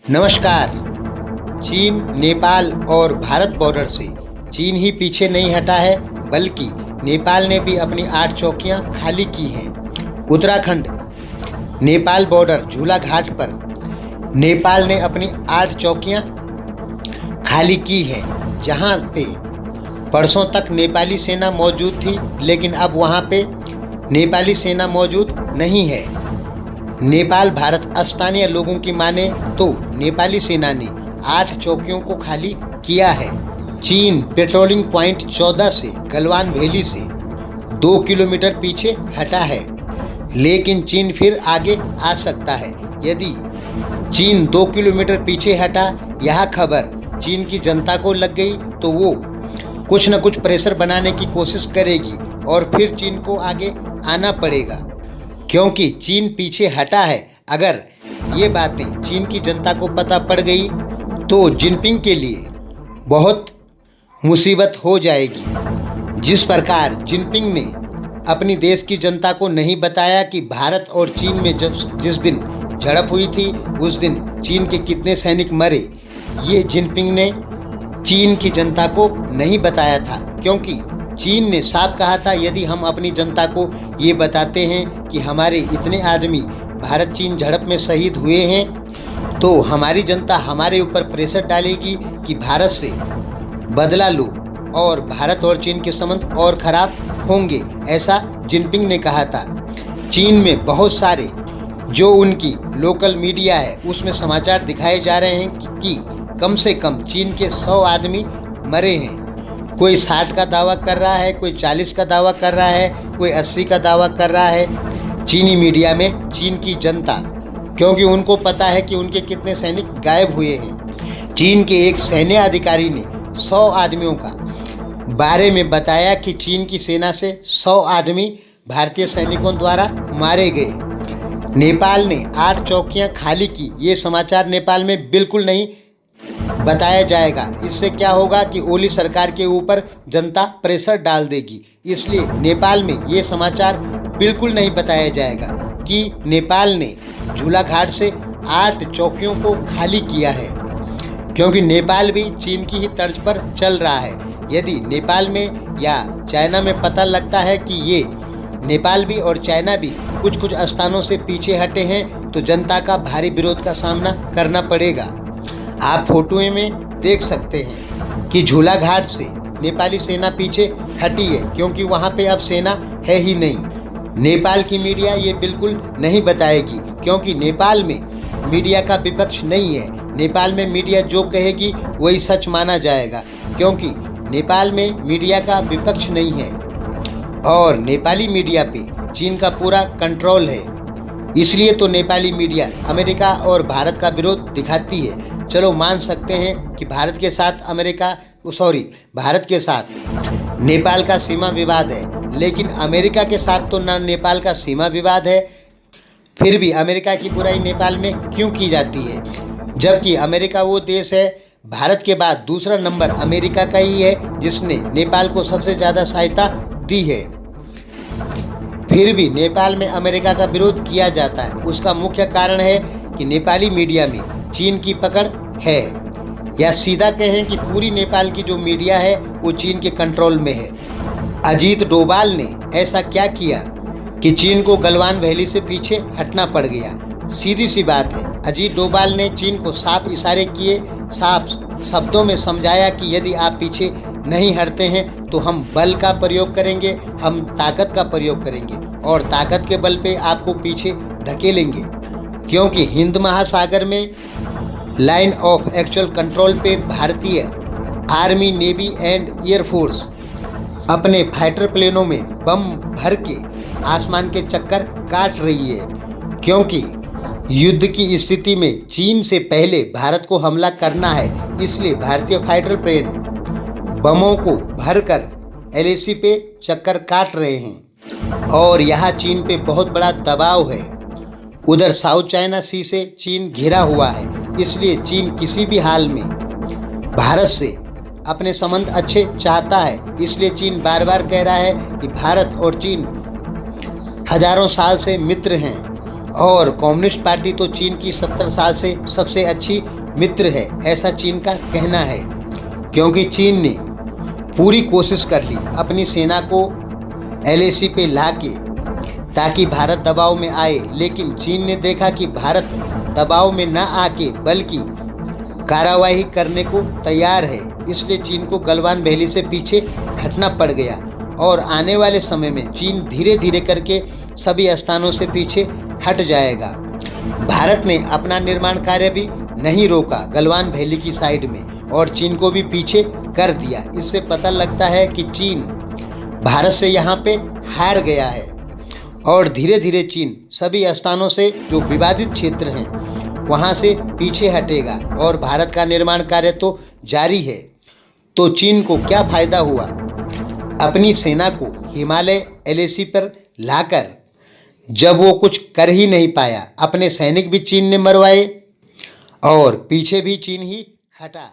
नमस्कार। चीन, नेपाल और भारत बॉर्डर से चीन ही पीछे नहीं हटा है, बल्कि नेपाल ने भी अपनी 8 चौकियां खाली की हैं। उत्तराखंड नेपाल बॉर्डर झूला घाट पर नेपाल ने अपनी 8 चौकियां खाली की हैं, जहां पे परसों तक नेपाली सेना मौजूद थी, लेकिन अब वहां पे नेपाली सेना मौजूद नहीं है। नेपाल भारत स्थानीय लोगों की माने तो नेपाली सेना ने 8 चौकियों को खाली किया है। चीन पेट्रोलिंग पॉइंट 14 से गलवान वैली से 2 किलोमीटर पीछे हटा है, लेकिन चीन फिर आगे आ सकता है। यदि चीन 2 किलोमीटर पीछे हटा, यह खबर चीन की जनता को लग गई तो वो कुछ न कुछ प्रेशर बनाने की कोशिश करेगी और फिर चीन को आगे आना पड़ेगा, क्योंकि चीन पीछे हटा है। अगर ये बातें चीन की जनता को पता पड़ गई तो जिनपिंग के लिए बहुत मुसीबत हो जाएगी। जिस प्रकार जिनपिंग ने अपनी देश की जनता को नहीं बताया कि भारत और चीन में जिस दिन झड़प हुई थी उस दिन चीन के कितने सैनिक मरे, ये जिनपिंग ने चीन की जनता को नहीं बताया था, क्योंकि चीन ने साफ कहा था, यदि हम अपनी जनता को ये बताते हैं कि हमारे इतने आदमी भारत चीन झड़प में शहीद हुए हैं, तो हमारी जनता हमारे ऊपर प्रेशर डालेगी कि भारत से बदला लो और भारत और चीन के संबंध और खराब होंगे, ऐसा जिनपिंग ने कहा था। चीन में बहुत सारे जो उनकी लोकल मीडिया है उसमें समाचार दिखाए जा रहे हैं कि कम से कम चीन के 100 आदमी मरे हैं। कोई 60 का दावा कर रहा है, कोई 40 का दावा कर रहा है, कोई 80 का दावा कर रहा है। चीनी मीडिया में चीन की जनता, क्योंकि उनको पता है कि उनके कितने सैनिक गायब हुए हैं। चीन के एक सैन्य अधिकारी ने 100 आदमियों का बारे में बताया कि चीन की सेना से 100 आदमी भारतीय सैनिकों द्वारा मारे गए। नेपाल ने 8 चौकियां खाली की, ये समाचार नेपाल में बिल्कुल नहीं बताया जाएगा। इससे क्या होगा कि ओली सरकार के ऊपर जनता प्रेशर डाल देगी, इसलिए नेपाल में ये समाचार बिल्कुल नहीं बताया जाएगा कि नेपाल ने झूला घाट से 8 चौकियों को खाली किया है, क्योंकि नेपाल भी चीन की ही तर्ज पर चल रहा है। यदि नेपाल में या चाइना में पता लगता है कि ये नेपाल भी और चाइना भी कुछ कुछ स्थानों से पीछे हटे हैं, तो जनता का भारी विरोध का सामना करना पड़ेगा। आप फोटो में देख सकते हैं कि झूला घाट से नेपाली सेना पीछे हटी है, क्योंकि वहां पे अब सेना है ही नहीं। नेपाल की मीडिया ये बिल्कुल नहीं बताएगी, क्योंकि नेपाल में मीडिया का विपक्ष नहीं है। नेपाल में मीडिया जो कहेगी वही सच माना जाएगा, क्योंकि नेपाल में मीडिया का विपक्ष नहीं है और नेपाली मीडिया पे चीन का पूरा कंट्रोल है। इसलिए तो नेपाली मीडिया अमेरिका और भारत का विरोध दिखाती है। चलो मान सकते हैं कि भारत के साथ नेपाल का सीमा विवाद है, लेकिन अमेरिका के साथ तो ना नेपाल का सीमा विवाद है। फिर भी अमेरिका की बुराई नेपाल में क्यों की जाती है, जबकि अमेरिका वो देश है, भारत के बाद दूसरा नंबर अमेरिका का ही है, जिसने नेपाल को सबसे ज़्यादा सहायता दी है। फिर भी नेपाल में अमेरिका का विरोध किया जाता है। उसका मुख्य कारण है कि नेपाली मीडिया में चीन की पकड़ है, या सीधा कहें कि पूरी नेपाल की जो मीडिया है वो चीन के कंट्रोल में है। अजीत डोभाल ने ऐसा क्या किया कि चीन को गलवान वैली से पीछे हटना पड़ गया? सीधी सी बात है, अजीत डोभाल ने चीन को साफ इशारे किए, साफ शब्दों में समझाया कि यदि आप पीछे नहीं हटते हैं तो हम बल का प्रयोग करेंगे, हम ताकत का प्रयोग करेंगे और ताकत के बल पे आपको पीछे धकेलेंगे, क्योंकि हिंद महासागर में लाइन ऑफ एक्चुअल कंट्रोल पे भारतीय आर्मी, नेवी एंड एयरफोर्स अपने फाइटर प्लेनों में बम भर के आसमान के चक्कर काट रही है, क्योंकि युद्ध की स्थिति में चीन से पहले भारत को हमला करना है। इसलिए भारतीय फाइटर प्लेन बमों को भरकर LAC पे चक्कर काट रहे हैं और यहाँ चीन पे बहुत बड़ा दबाव है। उधर साउथ चाइना सी से चीन घिरा हुआ है, इसलिए चीन किसी भी हाल में भारत से अपने संबंध अच्छे चाहता है। इसलिए चीन बार बार कह रहा है कि भारत और चीन हजारों साल से मित्र हैं और कम्युनिस्ट पार्टी तो चीन की 70 साल से सबसे अच्छी मित्र है, ऐसा चीन का कहना है। क्योंकि चीन ने पूरी कोशिश कर ली अपनी सेना को LAC पे लाके ताकि भारत दबाव में आए, लेकिन चीन ने देखा कि भारत दबाव में न आके बल्कि कार्रवाई करने को तैयार है, इसलिए चीन को गलवान वैली से पीछे हटना पड़ गया। और आने वाले समय में चीन धीरे धीरे करके सभी स्थानों से पीछे हट जाएगा। भारत ने अपना निर्माण कार्य भी नहीं रोका गलवान वैली की साइड में और चीन को भी पीछे कर दिया। इससे पता लगता है कि चीन भारत से यहाँ पे हार गया है और धीरे धीरे चीन सभी स्थानों से जो विवादित क्षेत्र हैं वहाँ से पीछे हटेगा और भारत का निर्माण कार्य तो जारी है। तो चीन को क्या फायदा हुआ अपनी सेना को हिमालय LAC पर लाकर, जब वो कुछ कर ही नहीं पाया। अपने सैनिक भी चीन ने मरवाए और पीछे भी चीन ही हटा।